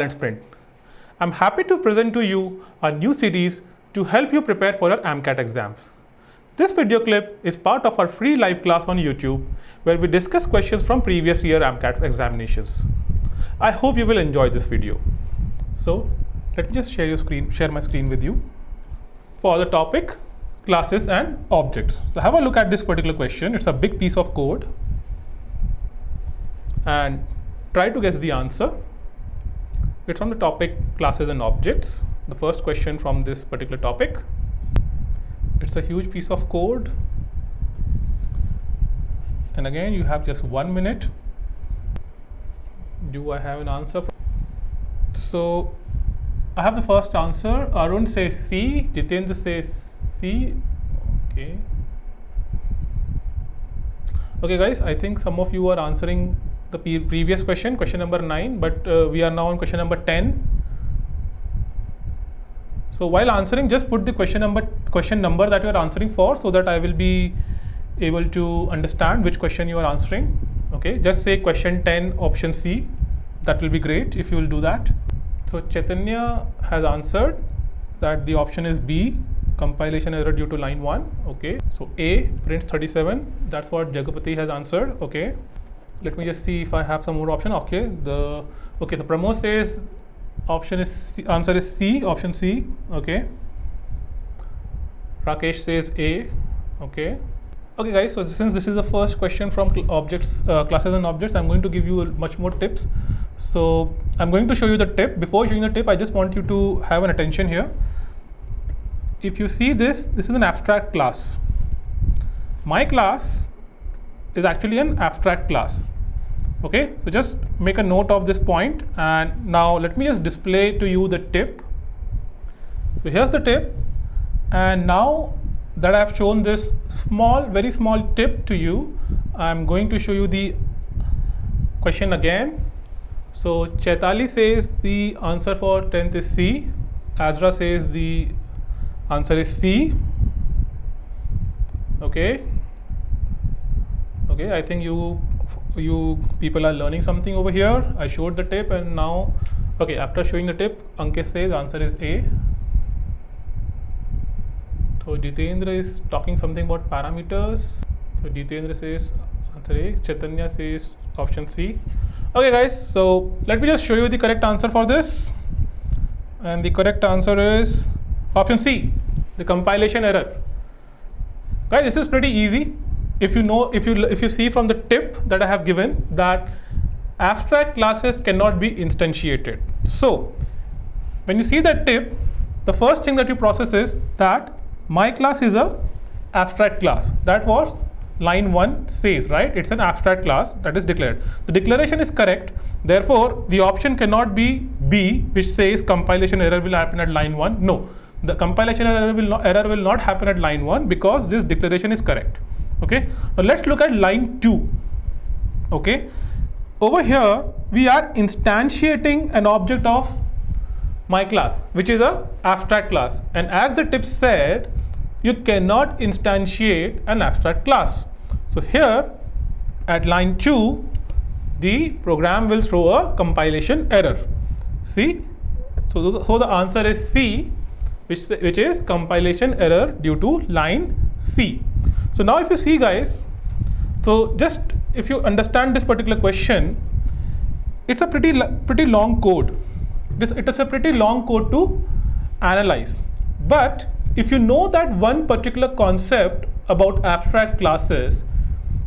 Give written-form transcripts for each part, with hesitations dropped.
Talent Sprint. I'm happy to present to you a new series to help you prepare for your AMCAT exams. This video clip is part of our free live class on YouTube where we discuss questions from previous year AMCAT examinations. I hope you will enjoy this video. So let me just share my screen with you. For the topic, classes and objects. So have a look at this particular question. It's a big piece of code and try to guess the answer. It's on the topic classes and objects. The first question from this particular topic. It's a huge piece of code. And again, you have just 1 minute. Do I have an answer? So I have the first answer. Arun says C, Jitendra says C. Okay guys, I think some of you are answering the previous question number 9, but we are now on question number 10. So while answering, just put the question number that you are answering for, so that I will be able to understand which question you are answering. Okay, just say question 10 option C. That will be great if you will do that. So Chaitanya has answered that the option is B, compilation error due to line 1. Okay, so A prints 37. That's what Jagapati has answered. Okay, let me just see if I have some more option. Okay, so Pramod says answer is C, option C. Okay, Rakesh says A. Okay guys, so since this is the first question from objects, classes and objects, I'm going to give you much more tips. So I'm going to show you the tip. Before showing the tip, I just want you to have an attention here. If you see this is an abstract class. My class is actually an abstract class. Okay, so just make a note of this point, and now let me just display to you the tip. So here's the tip, and now that I have shown this very small tip to you, I'm going to show you the question again. So Chaitali says the answer for 10th is C. Azra says the answer is C. Okay, I think you people are learning something over here. I showed the tip, and now after showing the tip, Ankit says answer is A. So Jitendra is talking something about parameters. So Jitendra says answer A. Chaitanya says option C. Okay guys, so let me just show you the correct answer for this, and the correct answer is option C, the compilation error. Guys, this is pretty easy. If you see from the tip that I have given, that abstract classes cannot be instantiated. So when you see that tip, the first thing that you process is that my class is a abstract class. That was line 1 says, right? It's an abstract class that is declared. The declaration is correct. Therefore, the option cannot be B, which says compilation error will happen at line 1. No, the compilation error will not happen at line 1 because this declaration is correct. Okay, now let's look at line 2. Okay, over here we are instantiating an object of my class, which is a abstract class, and as the tip said, you cannot instantiate an abstract class. So here at line 2, the program will throw a compilation error. See, so the answer is C, which is compilation error due to line C. So now if you see guys, so just if you understand this particular question, it's a pretty long code. It is a pretty long code to analyze. But if you know that one particular concept about abstract classes,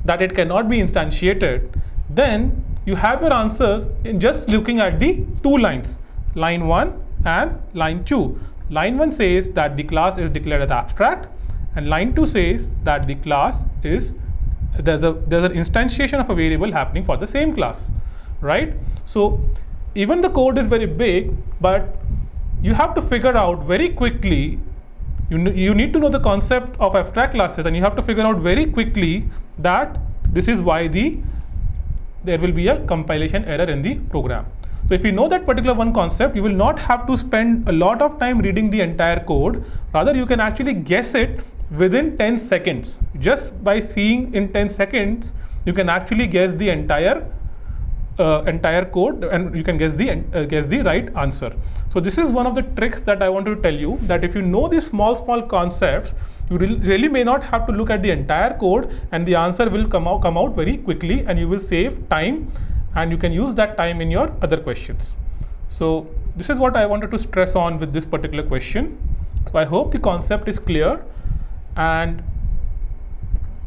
that it cannot be instantiated, then you have your answers in just looking at the two lines, line 1 and line 2. Line 1 says that the class is declared as abstract, and line 2 says that the class is, there's an instantiation of a variable happening for the same class, right? So even the code is very big, but you have to figure out very quickly, you need to know the concept of abstract classes, and you have to figure out very quickly that this is why there will be a compilation error in the program. So if you know that particular one concept, you will not have to spend a lot of time reading the entire code. Rather, you can actually guess it within 10 seconds. Just by seeing in 10 seconds, you can actually guess the entire entire code and you can guess the right answer. So this is one of the tricks that I want to tell you, that if you know these small concepts, you really may not have to look at the entire code, and the answer will come out very quickly, and you will save time, and you can use that time in your other questions. So this is what I wanted to stress on with this particular question. So I hope the concept is clear and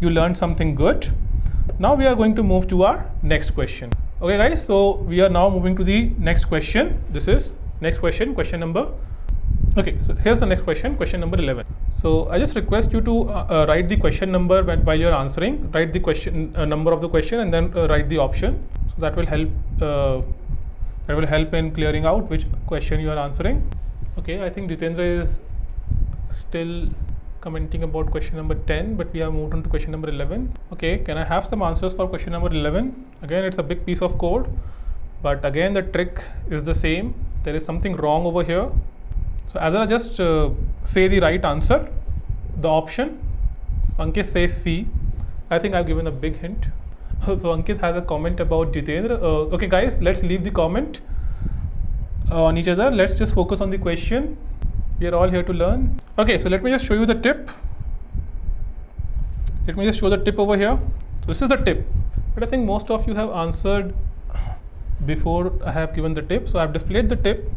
you learned something good. Now we are going to move to our next question. Okay guys, so we are now moving to the next question. This is next question, question number. Okay, so here's the next question, question number 11. So I just request you to write the question number while you're answering. Write the question number of the question and then write the option. So that will help in clearing out which question you are answering. Okay, I think Jitendra is still commenting about question number 10, but we have moved on to question number 11. Okay, can I have some answers for question number 11? Again, it's a big piece of code, but again the trick is the same. There is something wrong over here. So as I just say the right answer, the option, Ankit says C. I think I've given a big hint. So Ankit has a comment about Jitendra. Okay guys, let's leave the comment on each other. Let's just focus on the question. We are all here to learn. Okay, so let me just show you the tip. Let me just show the tip over here. So this is the tip, but I think most of you have answered before I have given the tip. So I've displayed the tip.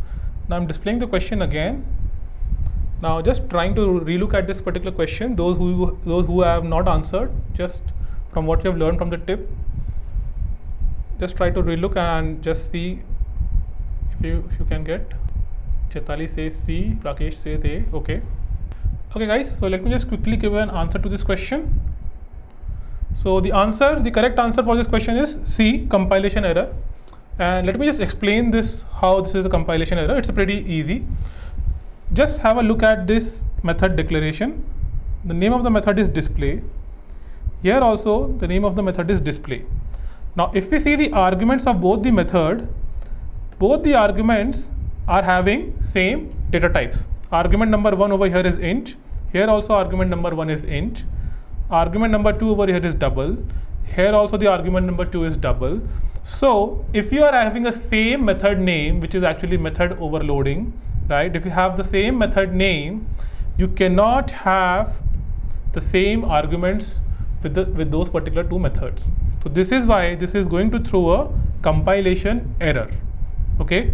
Now I'm displaying the question again. Now just trying to relook at this particular question. Those who have not answered, just from what you have learned from the tip, just try to relook and just see if you can get. Chaitali says C, Rakesh says A. Okay guys, so let me just quickly give an answer to this question. So the correct answer for this question is C, compilation error. And let me just explain this, how this is a compilation error. It's pretty easy. Just have a look at this method declaration. The name of the method is display. Here also the name of the method is display. Now if we see the arguments of both the method, both the arguments are having same data types. Argument number 1 over here is int. Here also argument number 1 is int. Argument number 2 over here is double. Here also the argument number 2 is double. So if you are having a same method name, which is actually method overloading, right? If you have the same method name, you cannot have the same arguments with those particular two methods. So this is why this is going to throw a compilation error. Okay,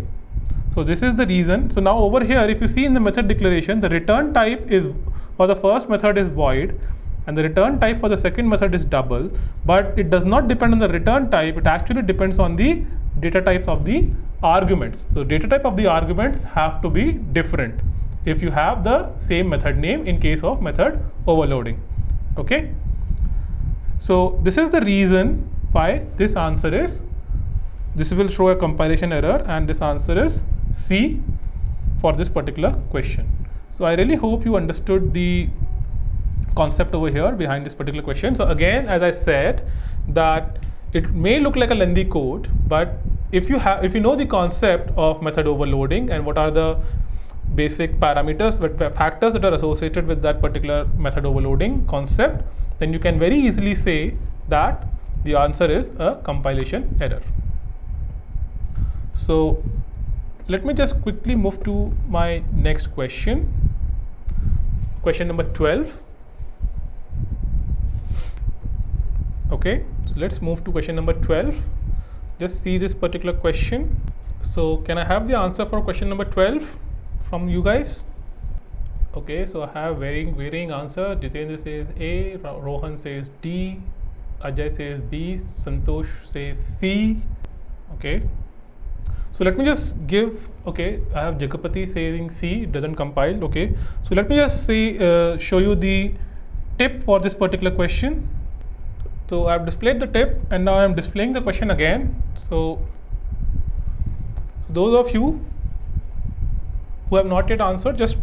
so this is the reason. So now over here, if you see in the method declaration, the return type is for the first method is void, and the return type for the second method is double, but it does not depend on the return type. It actually depends on the data types of the arguments. So data type of the arguments have to be different if you have the same method name in case of method overloading. Okay, so this is the reason why this answer is, this will show a compilation error, and this answer is C for this particular question. So I really hope you understood the concept over here behind this particular question. So again, as I said, that it may look like a lengthy code, but if you know the concept of method overloading and what are the basic parameters, factors that are associated with that particular method overloading concept, then you can very easily say that the answer is a compilation error. So let me just quickly move to my next question, question number 12. Okay, so let's move to question number 12. Just see this particular question. So can I have the answer for question number 12 from you guys? Okay, so I have varying answer. Jitendra says A, Rohan says D, Ajay says B, Santosh says C. Okay, so let me just give, okay, I have Jagapati saying C, it doesn't compile. Okay, so let me just say, show you the tip for this particular question. So I have displayed the tip, and now I am displaying the question again. So those of you who have not yet answered, just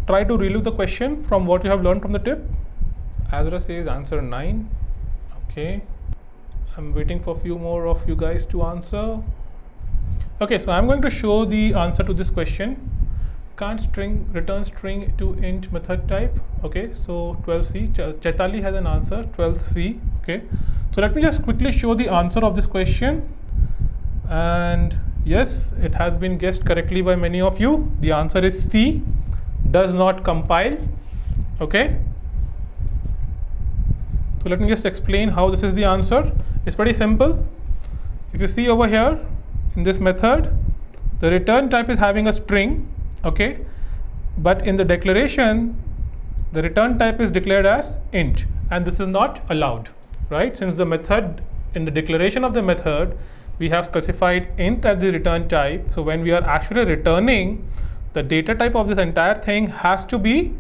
try to relook the question from what you have learned from the tip. Azra says answer 9. Okay, I'm waiting for a few more of you guys to answer. Okay, so I'm going to show the answer to this question. Can't return string to int method type. Okay, so 12C. Chaitali has an answer, 12C. Okay, so let me just quickly show the answer of this question, And yes, it has been guessed correctly by many of you. The answer is C, does not compile. Okay. So let me just explain how this is the answer. It's pretty simple. If you see over here in this method, the return type is having a string, okay, but in the declaration, the return type is declared as int, and this is not allowed, right? Since the method, in the declaration of the method, we have specified int as the return type. So when we are actually returning, the data type of this entire thing has to be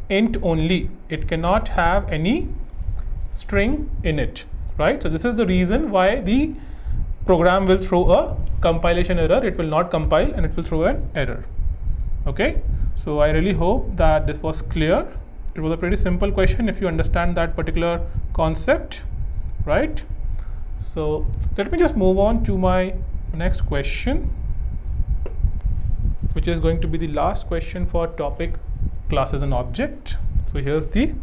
int only. It cannot have any string in it, right? So this is the reason why the program will throw a compilation error. It will not compile and it will throw an error. Okay, so I really hope that this was clear. It was a pretty simple question if you understand that particular concept, right? So let me just move on to my next question, which is going to be the last question for topic classes and object. So here's the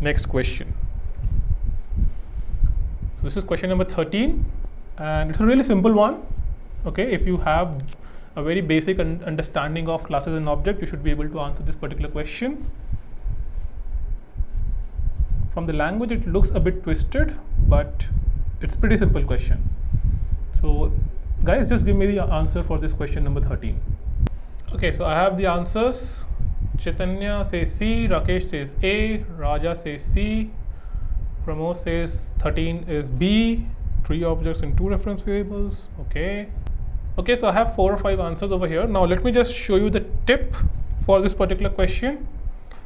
next question. So this is question number 13, and it's a really simple one. Okay, if you have a very basic understanding of classes and object, you should be able to answer this particular question. From the language, it looks a bit twisted, but it's pretty simple question. So guys, just give me the answer for this question number 13. Okay, so I have the answers. Chaitanya says C, Rakesh says A, Raja says C, Pramod says 13 is B, 3 objects and 2 reference variables. Okay. Okay, so I have 4 or 5 answers over here. Now let me just show you the tip for this particular question.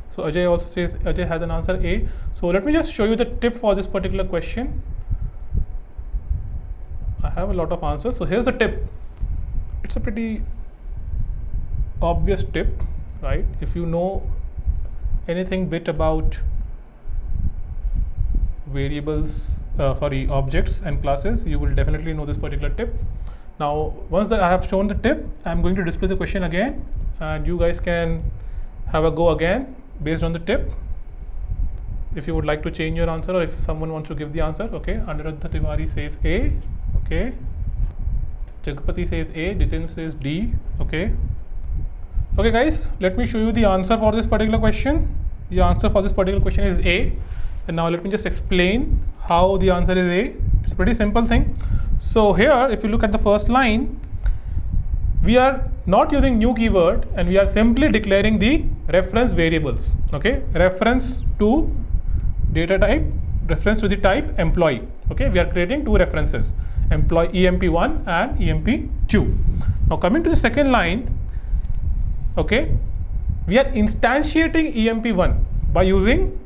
So Ajay also says Ajay has an answer A. So let me just show you the tip for this particular question. I have a lot of answers. So here's the tip. It's a pretty obvious tip, right? If you know anything bit about variables, objects and classes, you will definitely know this particular tip. Now, once that I have shown the tip, I'm going to display the question again, and you guys can have a go again based on the tip. If you would like to change your answer, or if someone wants to give the answer. Okay, Anuradha Tiwari says A. Okay, Jagpati says A, Jitin says D. Okay. Okay guys, let me show you the answer for this particular question. The answer for this particular question is A. And now let me just explain how the answer is A. It's a pretty simple thing. So here, if you look at the first line, we are not using new keyword and we are simply declaring the reference variables. Okay, reference to data type, reference to the type employee. Okay, we are creating 2 references, employee EMP1 and EMP2. Now coming to the second line, okay, we are instantiating EMP1 by using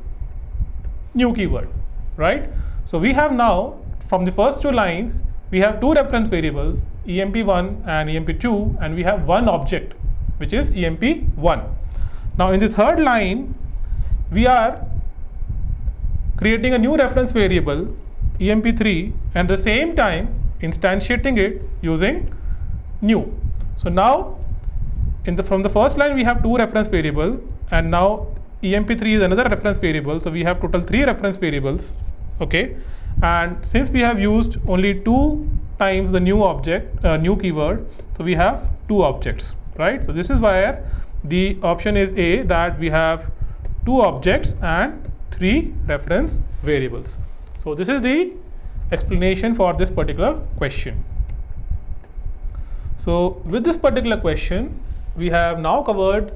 new keyword, right? So we have now, from the first 2 lines, we have 2 reference variables, EMP1 and EMP2, and we have 1 object, which is EMP1. Now in the third line, we are creating a new reference variable, EMP3, and at the same time instantiating it using new. So now from the first line we have 2 reference variable, and now EMP3 is another reference variable, so we have total 3 reference variables. Okay, and since we have used only 2 times the new object, new keyword, so we have 2 objects, right? So this is why the option is A, that we have 2 objects and 3 reference variables. So this is the explanation for this particular question. So with this particular question, we have now covered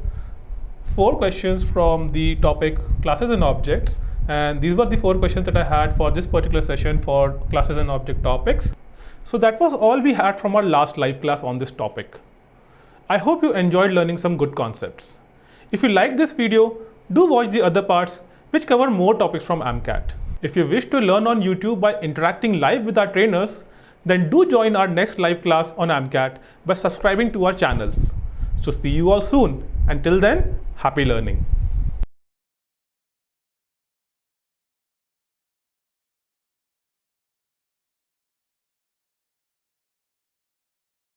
4 questions from the topic classes and objects, and these were the 4 questions that I had for this particular session for classes and object topics. So that was all we had from our last live class on this topic. I hope you enjoyed learning some good concepts. If you like this video, do watch the other parts which cover more topics from AMCAT. If you wish to learn on YouTube by interacting live with our trainers, then do join our next live class on AMCAT by subscribing to our channel. So see you all soon. Until then, happy learning.